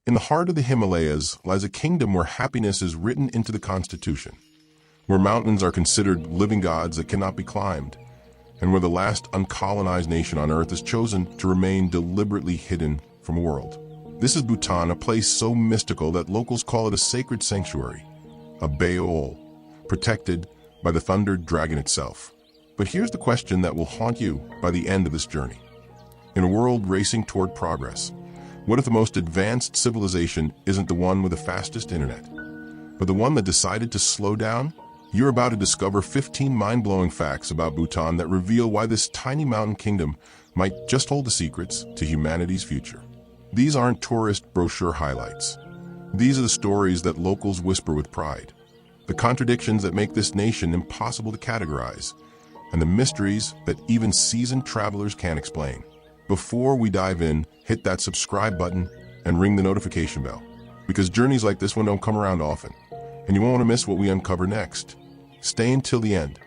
In the heart of the Himalayas lies a kingdom where happiness is written into the constitution, where mountains are considered living gods that cannot be climbed, and where the last uncolonized nation on earth is chosen to remain deliberately hidden from the world. This is Bhutan, a place so mystical that locals call it a sacred sanctuary, a Baol, protected by the thundered dragon itself. But here's the question that will haunt you by the end of this journey. In a world racing toward progress, what if the most advanced civilization isn't the one with the fastest internet, but the one that decided to slow down? You're about to discover 15 mind-blowing facts about Bhutan that reveal why this tiny mountain kingdom might just hold the secrets to humanity's future. These aren't tourist brochure highlights. These are the stories that locals whisper with pride, the contradictions that make this nation impossible to categorize, and the mysteries that even seasoned travelers can't explain. Before we dive in, hit that subscribe button and ring the notification bell, because journeys like this one don't come around often, and you won't want to miss what we uncover next. Stay until the end,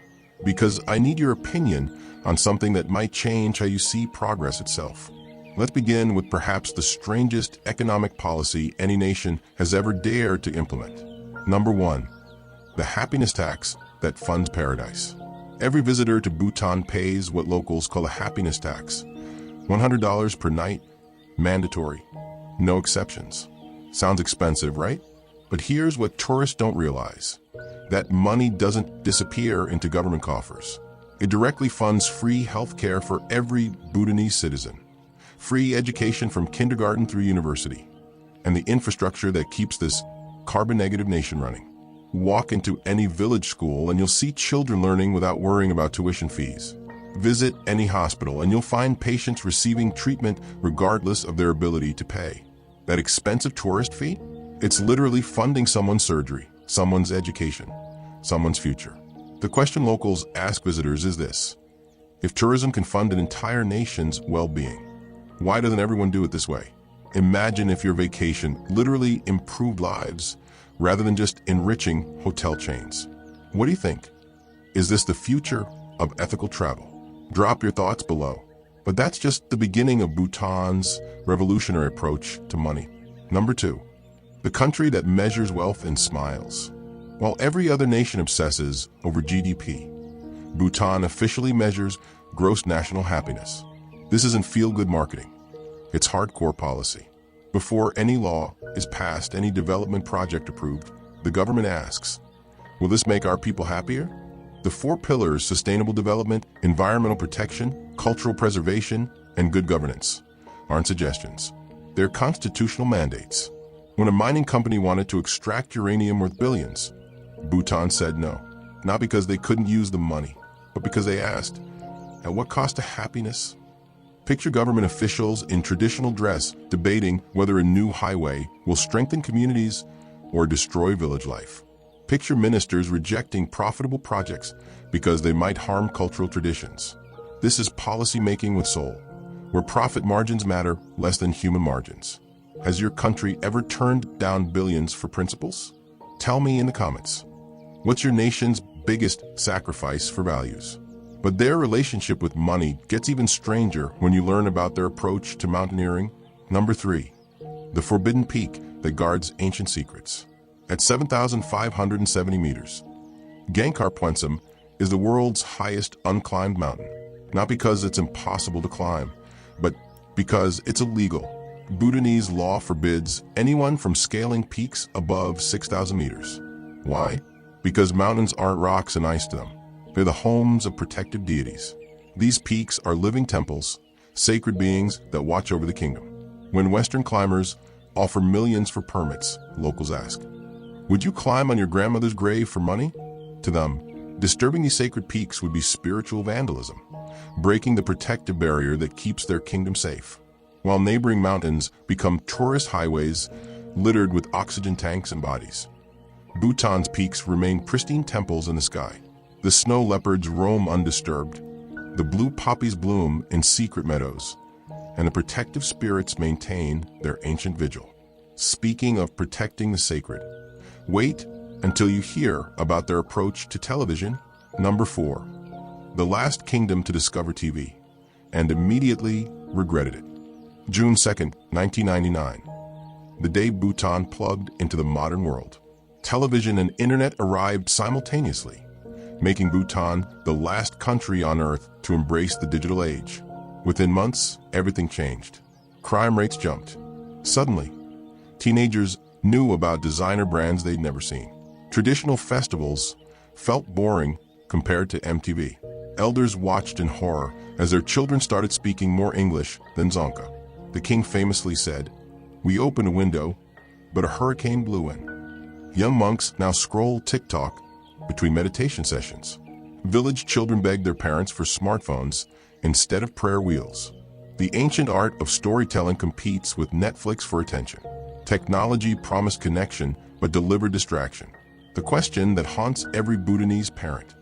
because I need your opinion on something that might change how you see progress itself. Let's begin with perhaps the strangest economic policy any nation has ever dared to implement. Number 1, the happiness tax that funds paradise. Every visitor to Bhutan pays what locals call a happiness tax. $100 per night, mandatory, no exceptions. Sounds expensive, right? But here's what tourists don't realize. That money doesn't disappear into government coffers. It directly funds free health care for every Bhutanese citizen, free education from kindergarten through university, and the infrastructure that keeps this carbon-negative nation running. Walk into any village school and you'll see children learning without worrying about tuition fees. Visit any hospital and you'll find patients receiving treatment regardless of their ability to pay. That expensive tourist fee? It's literally funding someone's surgery, someone's education, someone's future. The question locals ask visitors is this: if tourism can fund an entire nation's well-being, why doesn't everyone do it this way? Imagine if your vacation literally improved lives rather than just enriching hotel chains. What do you think? Is this the future of ethical travel? Drop your thoughts below. But that's just the beginning of Bhutan's revolutionary approach to money. Number 2, the country that measures wealth in smiles. While every other nation obsesses over GDP, Bhutan officially measures gross national happiness. This isn't feel-good marketing. It's hardcore policy. Before any law is passed, any development project approved, the government asks, will this make our people happier? The 4 pillars: sustainable development, environmental protection, cultural preservation, and good governance aren't suggestions. They're constitutional mandates. When a mining company wanted to extract uranium worth billions, Bhutan said no, not because they couldn't use the money, but because they asked, at what cost to happiness? Picture government officials in traditional dress debating whether a new highway will strengthen communities or destroy village life. Picture ministers rejecting profitable projects because they might harm cultural traditions. This is policy making with soul, where profit margins matter less than human margins. Has your country ever turned down billions for principles? Tell me in the comments. What's your nation's biggest sacrifice for values? But their relationship with money gets even stranger when you learn about their approach to mountaineering. Number 3, the forbidden peak that guards ancient secrets. At 7,570 meters, Gangkar is the world's highest unclimbed mountain. Not because it's impossible to climb, but because it's illegal. Bhutanese law forbids anyone from scaling peaks above 6,000 meters. Why? Because mountains aren't rocks and ice to them. They're the homes of protective deities. These peaks are living temples, sacred beings that watch over the kingdom. When Western climbers offer millions for permits, locals ask, would you climb on your grandmother's grave for money? To them, disturbing these sacred peaks would be spiritual vandalism, breaking the protective barrier that keeps their kingdom safe. While neighboring mountains become tourist highways littered with oxygen tanks and bodies, Bhutan's peaks remain pristine temples in the sky. The snow leopards roam undisturbed, the blue poppies bloom in secret meadows, and the protective spirits maintain their ancient vigil. Speaking of protecting the sacred, wait until you hear about their approach to television. Number 4, the last kingdom to discover TV, and immediately regretted it. June 2nd, 1999. the day Bhutan plugged into the modern world. Television and internet arrived simultaneously, making Bhutan the last country on Earth to embrace the digital age. Within months, everything changed. Crime rates jumped. Suddenly, teenagers knew about designer brands they'd never seen. Traditional festivals felt boring compared to MTV. Elders watched in horror as their children started speaking more English than Zonka. The king famously said, "We opened a window, but a hurricane blew in." Young monks now scroll TikTok between meditation sessions. Village children begged their parents for smartphones instead of prayer wheels. The ancient art of storytelling competes with Netflix for attention. Technology promised connection but delivered distraction. The question that haunts every Bhutanese parent: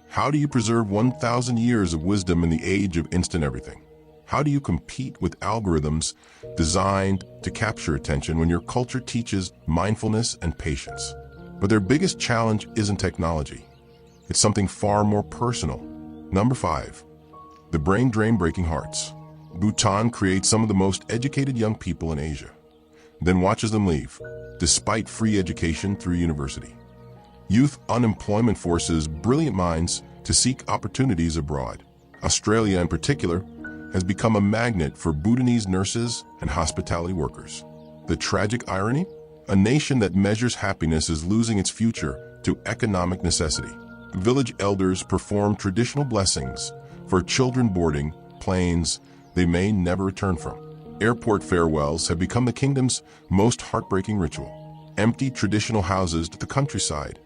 how do you preserve 1,000 years of wisdom in the age of instant everything? How do you compete with algorithms designed to capture attention when your culture teaches mindfulness and patience? But their biggest challenge isn't technology. It's something far more personal. Number 5. The brain drain breaking hearts. Bhutan creates some of the most educated young people in Asia, then watches them leave, despite free education through university. Youth unemployment forces brilliant minds to seek opportunities abroad. Australia, in particular, has become a magnet for Bhutanese nurses and hospitality workers. The tragic irony? A nation that measures happiness is losing its future to economic necessity. Village elders perform traditional blessings for children boarding planes they may never return from. Airport farewells have become the kingdom's most heartbreaking ritual. Empty traditional houses to the countryside,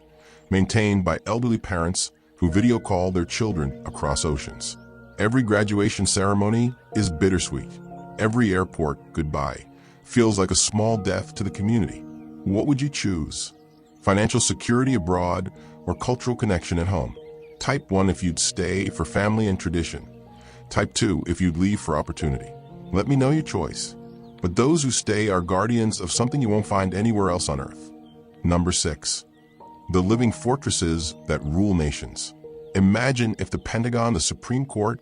maintained by elderly parents who video call their children across oceans. Every graduation ceremony is bittersweet. Every airport goodbye feels like a small death to the community. What would you choose? Financial security abroad or cultural connection at home? Type 1 if you'd stay for family and tradition. Type 2 if you'd leave for opportunity. Let me know your choice. But those who stay are guardians of something you won't find anywhere else on Earth. Number 6. The living fortresses that rule nations. Imagine if the Pentagon, the Supreme Court,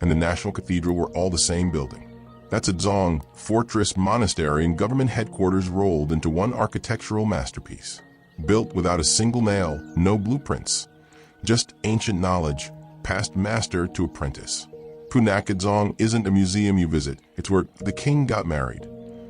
and the National Cathedral were all the same building. That's a Dzong fortress, monastery, and government headquarters rolled into one architectural masterpiece. Built without a single nail, no blueprints, just ancient knowledge, passed master to apprentice. Punakha Dzong isn't a museum you visit, it's where the king got married,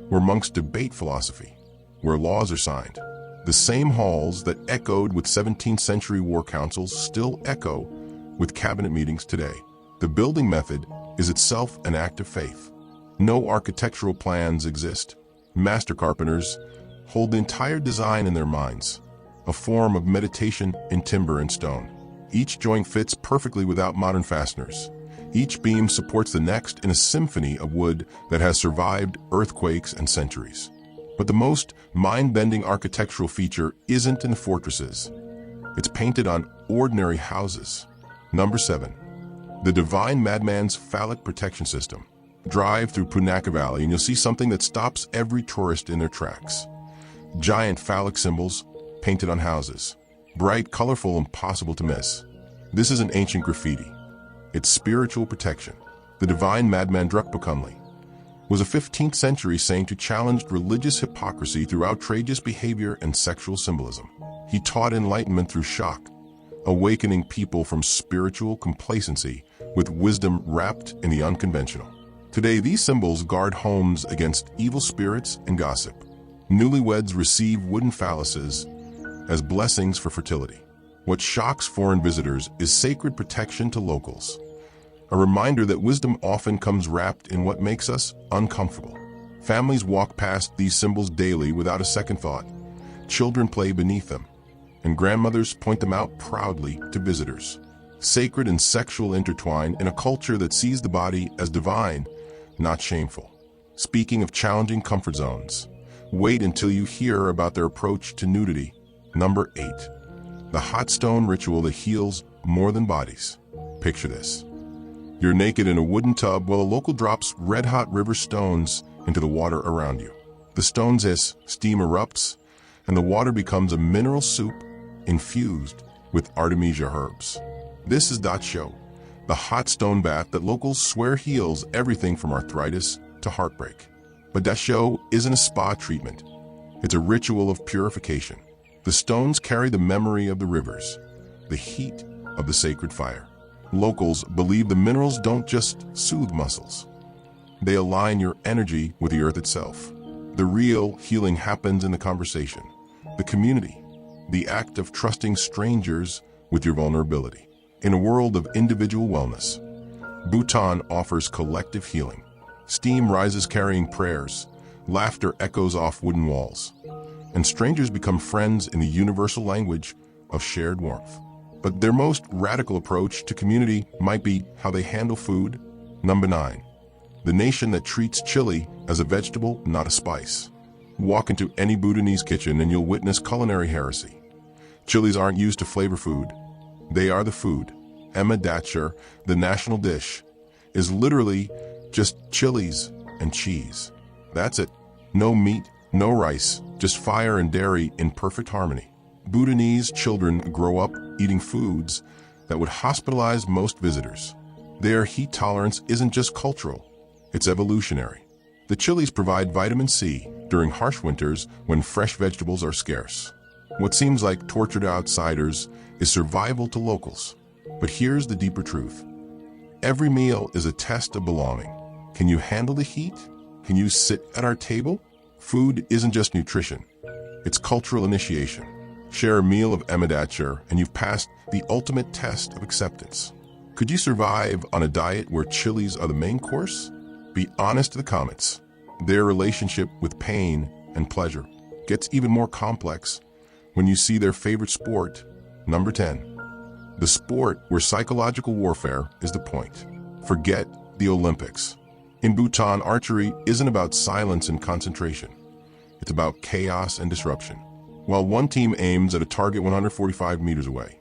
where monks debate philosophy, where laws are signed. The same halls that echoed with 17th century war councils still echo with cabinet meetings today. The building method is itself an act of faith. No architectural plans exist. Master carpenters hold the entire design in their minds, a form of meditation in timber and stone. Each joint fits perfectly without modern fasteners. Each beam supports the next in a symphony of wood that has survived earthquakes and centuries. But the most mind-bending architectural feature isn't in the fortresses. It's painted on ordinary houses. Number 7. The Divine Madman's Phallic Protection System. Drive through Punakha Valley and you'll see something that stops every tourist in their tracks. Giant phallic symbols painted on houses. Bright, colorful, impossible to miss. This isn't ancient graffiti. It's spiritual protection. The Divine Madman Drukpakunli was a 15th century saint who challenged religious hypocrisy through outrageous behavior and sexual symbolism. He taught enlightenment through shock, awakening people from spiritual complacency with wisdom wrapped in the unconventional. Today, these symbols guard homes against evil spirits and gossip. Newlyweds receive wooden phalluses as blessings for fertility. What shocks foreign visitors is sacred protection to locals, a reminder that wisdom often comes wrapped in what makes us uncomfortable. Families walk past these symbols daily without a second thought. Children play beneath them, and grandmothers point them out proudly to visitors. Sacred and sexual intertwine in a culture that sees the body as divine, not shameful. Speaking of challenging comfort zones, wait until you hear about their approach to nudity. Number 8. The hot stone ritual that heals more than bodies. Picture this. You're naked in a wooden tub while a local drops red-hot river stones into the water around you. The stones hiss, steam erupts, and the water becomes a mineral soup infused with Artemisia herbs. This is Dat Show, the hot stone bath that locals swear heals everything from arthritis to heartbreak. But Dat Show isn't a spa treatment. It's a ritual of purification. The stones carry the memory of the rivers, the heat of the sacred fire. Locals believe the minerals don't just soothe muscles. They align your energy with the earth itself. The real healing happens in the conversation, the community, the act of trusting strangers with your vulnerability. In a world of individual wellness, Bhutan offers collective healing. Steam rises carrying prayers, laughter echoes off wooden walls, and strangers become friends in the universal language of shared warmth. But their most radical approach to community might be how they handle food. Number 9. The nation that treats chili as a vegetable, not a spice. Walk into any Bhutanese kitchen and you'll witness culinary heresy. Chilies aren't used to flavor food. They are the food. Emma, the national dish, is literally just chilies and cheese. That's it. No meat, no rice, just fire and dairy in perfect harmony. Bhutanese children grow up eating foods that would hospitalize most visitors. Their heat tolerance isn't just cultural, it's evolutionary. The chilies provide vitamin C during harsh winters when fresh vegetables are scarce. What seems like torture to outsiders is survival to locals. But here's the deeper truth. Every meal is a test of belonging. Can you handle the heat? Can you sit at our table? Food isn't just nutrition. It's cultural initiation. Share a meal of Emma and you've passed the ultimate test of acceptance. Could you survive on a diet where chilies are the main course? Be honest to the comments. Their relationship with pain and pleasure gets even more complex when you see their favorite sport. Number 10. The sport where psychological warfare is the point. Forget the Olympics. In Bhutan, archery isn't about silence and concentration. It's about chaos and disruption. While one team aims at a target 145 meters away,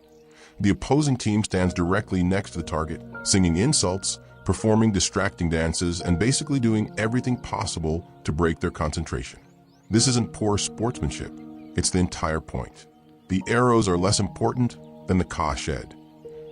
the opposing team stands directly next to the target, singing insults, performing distracting dances, and basically doing everything possible to break their concentration. This isn't poor sportsmanship. It's the entire point. The arrows are less important than the ka-shed,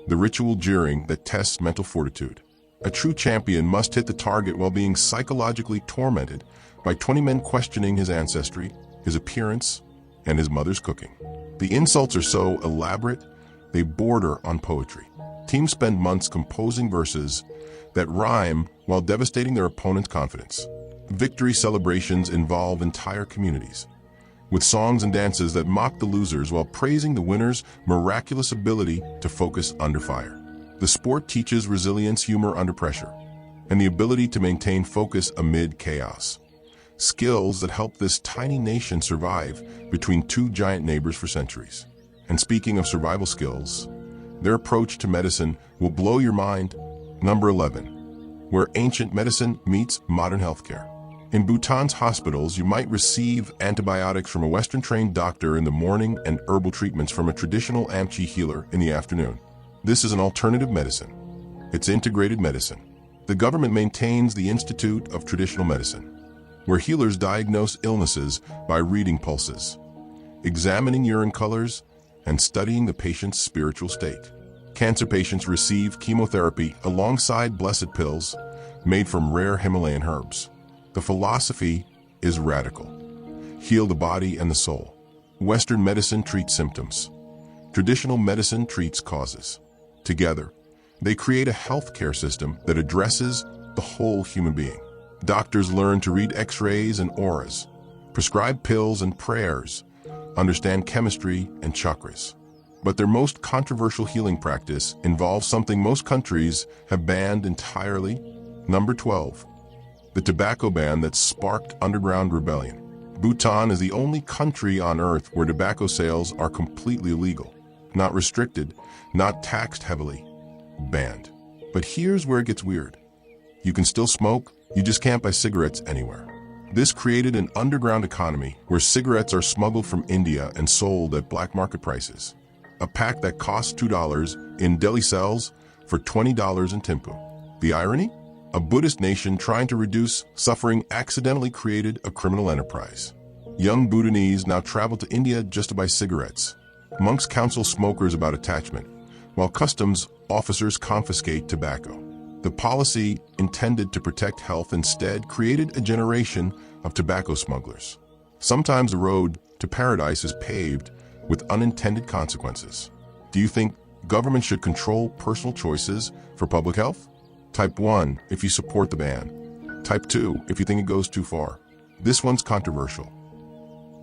the ritual jeering that tests mental fortitude. A true champion must hit the target while being psychologically tormented by 20 men questioning his ancestry, his appearance, and his mother's cooking. The insults are so elaborate, they border on poetry. Teams spend months composing verses that rhyme while devastating their opponent's confidence. Victory celebrations involve entire communities, with songs and dances that mock the losers while praising the winner's miraculous ability to focus under fire. The sport teaches resilience, humor under pressure, and the ability to maintain focus amid chaos. Skills that help this tiny nation survive between two giant neighbors for centuries. And speaking of survival skills, their approach to medicine will blow your mind. Number 11. Where ancient medicine meets modern healthcare. In Bhutan's hospitals, you might receive antibiotics from a Western-trained doctor in the morning and herbal treatments from a traditional Amchi healer in the afternoon. This is an alternative medicine. It's integrated medicine. The government maintains the Institute of Traditional Medicine, where healers diagnose illnesses by reading pulses, examining urine colors, and studying the patient's spiritual state. Cancer patients receive chemotherapy alongside blessed pills made from rare Himalayan herbs. The philosophy is radical. Heal the body and the soul. Western medicine treats symptoms. Traditional medicine treats causes. Together, they create a healthcare system that addresses the whole human being. Doctors learn to read x-rays and auras, prescribe pills and prayers, understand chemistry and chakras. But their most controversial healing practice involves something most countries have banned entirely. Number 12. The tobacco ban that sparked underground rebellion. Bhutan is the only country on earth where tobacco sales are completely illegal. Not restricted, not taxed heavily, banned. But here's where it gets weird. You can still smoke, you just can't buy cigarettes anywhere. This created an underground economy where cigarettes are smuggled from India and sold at black market prices. A pack that costs $2 in Delhi sells for $20 in Thimphu. The irony? A Buddhist nation trying to reduce suffering accidentally created a criminal enterprise. Young Bhutanese now travel to India just to buy cigarettes. Monks counsel smokers about attachment, while customs officers confiscate tobacco. The policy intended to protect health instead created a generation of tobacco smugglers. Sometimes the road to paradise is paved with unintended consequences. Do you think government should control personal choices for public health? Type 1 if you support the ban. Type 2 if you think it goes too far. This one's controversial.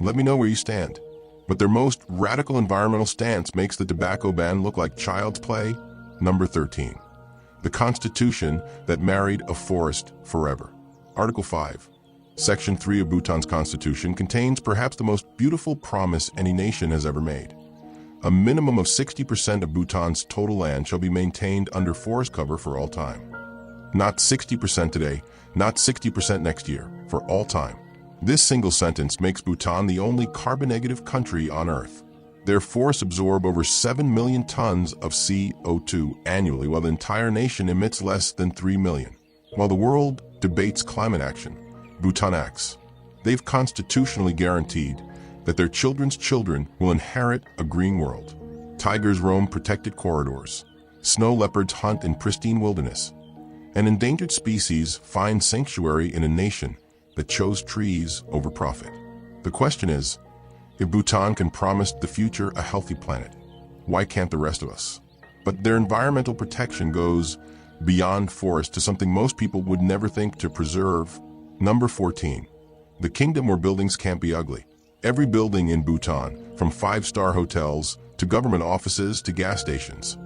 Let me know where you stand. But their most radical environmental stance makes the tobacco ban look like child's play. Number 13. The Constitution that married a forest forever. Article 5. Section 3 of Bhutan's constitution contains perhaps the most beautiful promise any nation has ever made. A minimum of 60% of Bhutan's total land shall be maintained under forest cover for all time. Not 60% today, not 60% next year, for all time. This single sentence makes Bhutan the only carbon-negative country on Earth. Their forests absorb over 7 million tons of CO2 annually, while the entire nation emits less than 3 million. While the world debates climate action, Bhutan acts. They've constitutionally guaranteed that their children's children will inherit a green world. Tigers roam protected corridors. Snow leopards hunt in pristine wilderness. And endangered species find sanctuary in a nation that chose trees over profit. The question is, if Bhutan can promise the future a healthy planet, why can't the rest of us? But their environmental protection goes beyond forest to something most people would never think to preserve. Number 14. The kingdom where buildings can't be ugly. Every building in Bhutan, from 5-star hotels to government offices to gas stations,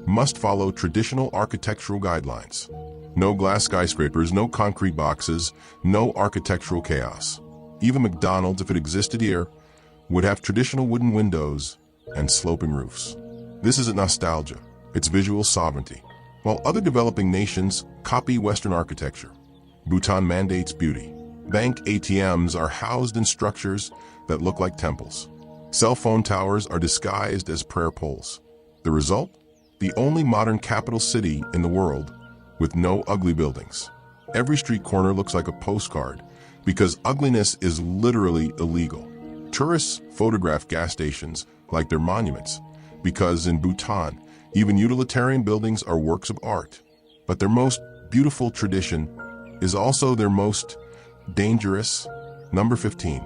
must follow traditional architectural guidelines. No glass skyscrapers, no concrete boxes, no architectural chaos. Even McDonald's, if it existed here, would have traditional wooden windows and sloping roofs. This isn't nostalgia, it's visual sovereignty. While other developing nations copy Western architecture, Bhutan mandates beauty. Bank ATMs are housed in structures that look like temples. Cell phone towers are disguised as prayer poles. The result? The only modern capital city in the world with no ugly buildings. Every street corner looks like a postcard because ugliness is literally illegal. Tourists photograph gas stations like they're monuments because in Bhutan, even utilitarian buildings are works of art. But their most beautiful tradition is also their most dangerous. Number 15.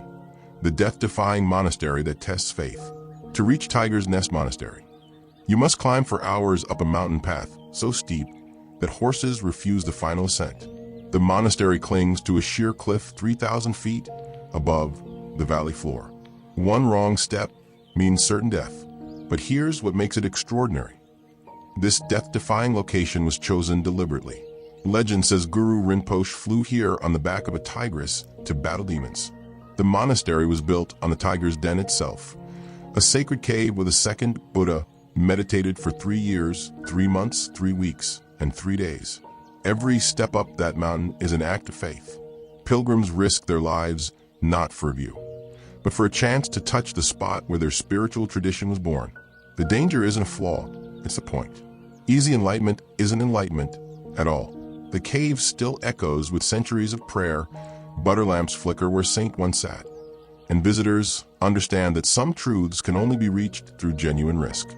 The death-defying monastery that tests faith. To reach Tiger's Nest Monastery, you must climb for hours up a mountain path so steep that horses refuse the final ascent. The monastery clings to a sheer cliff 3,000 feet above the valley floor. One wrong step means certain death. But here's what makes it extraordinary. This death-defying location was chosen deliberately. Legend says Guru Rinpoche flew here on the back of a tigress to battle demons. The monastery was built on the tiger's den itself, a sacred cave where the second Buddha meditated for 3 years, 3 months, 3 weeks, and 3 days. Every step up that mountain is an act of faith. Pilgrims risk their lives not for a view, but for a chance to touch the spot where their spiritual tradition was born. The danger isn't a flaw, it's the point. Easy enlightenment isn't enlightenment at all. The cave still echoes with centuries of prayer, butter lamps flicker where Saint once sat, and visitors understand that some truths can only be reached through genuine risk.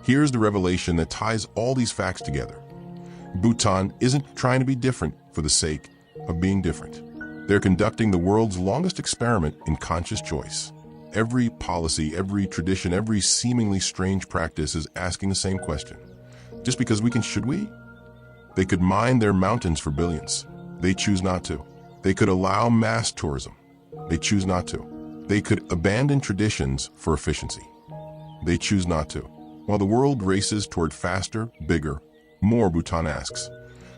Here's the revelation that ties all these facts together. Bhutan isn't trying to be different for the sake of being different. They're conducting the world's longest experiment in conscious choice. Every policy, every tradition, every seemingly strange practice is asking the same question. Just because we can, should we? They could mine their mountains for billions. They choose not to. They could allow mass tourism. They choose not to. They could abandon traditions for efficiency. They choose not to. While the world races toward faster, bigger, more, Bhutan asks,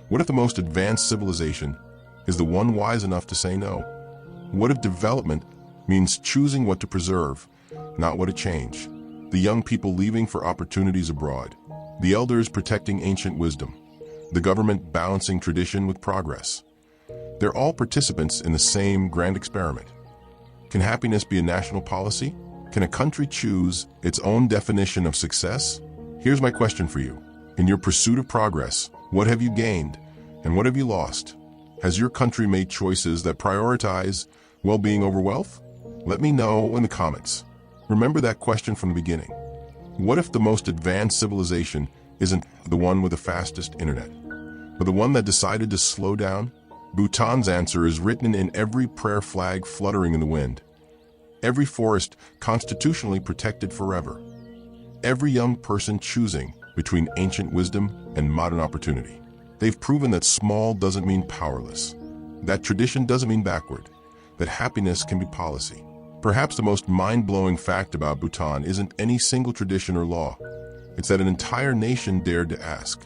what if the most advanced civilization is the one wise enough to say no? What if development means choosing what to preserve, not what to change? The young people leaving for opportunities abroad. The elders protecting ancient wisdom. The government balancing tradition with progress. They're all participants in the same grand experiment. Can happiness be a national policy? Can a country choose its own definition of success? Here's my question for you. In your pursuit of progress, what have you gained and what have you lost? Has your country made choices that prioritize well-being over wealth? Let me know in the comments. Remember that question from the beginning. What if the most advanced civilization isn't the one with the fastest internet, but the one that decided to slow down? Bhutan's answer is written in every prayer flag fluttering in the wind. every forest constitutionally protected forever, every young person choosing between ancient wisdom and modern opportunity. They've proven that small doesn't mean powerless, that tradition doesn't mean backward, that happiness can be policy. Perhaps the most mind-blowing fact about Bhutan isn't any single tradition or law. It's that an entire nation dared to ask,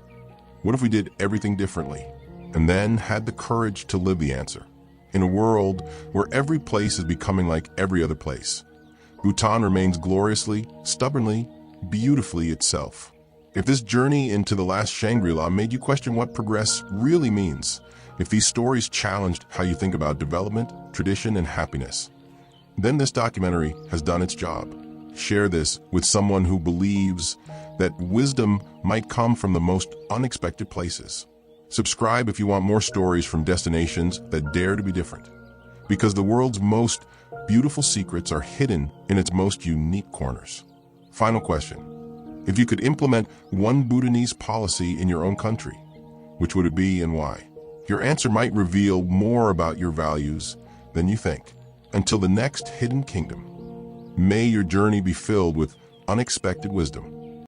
what if we did everything differently? And then had the courage to live the answer. In a world where every place is becoming like every other place, Bhutan remains gloriously, stubbornly, beautifully itself. If this journey into the last Shangri-La made you question what progress really means, if these stories challenged how you think about development, tradition, and happiness, then this documentary has done its job. Share this with someone who believes that wisdom might come from the most unexpected places. Subscribe if you want more stories from destinations that dare to be different, because the world's most beautiful secrets are hidden in its most unique corners. Final question. If you could implement one Bhutanese policy in your own country, which would it be and why? Your answer might reveal more about your values than you think. Until the next hidden kingdom, may your journey be filled with unexpected wisdom.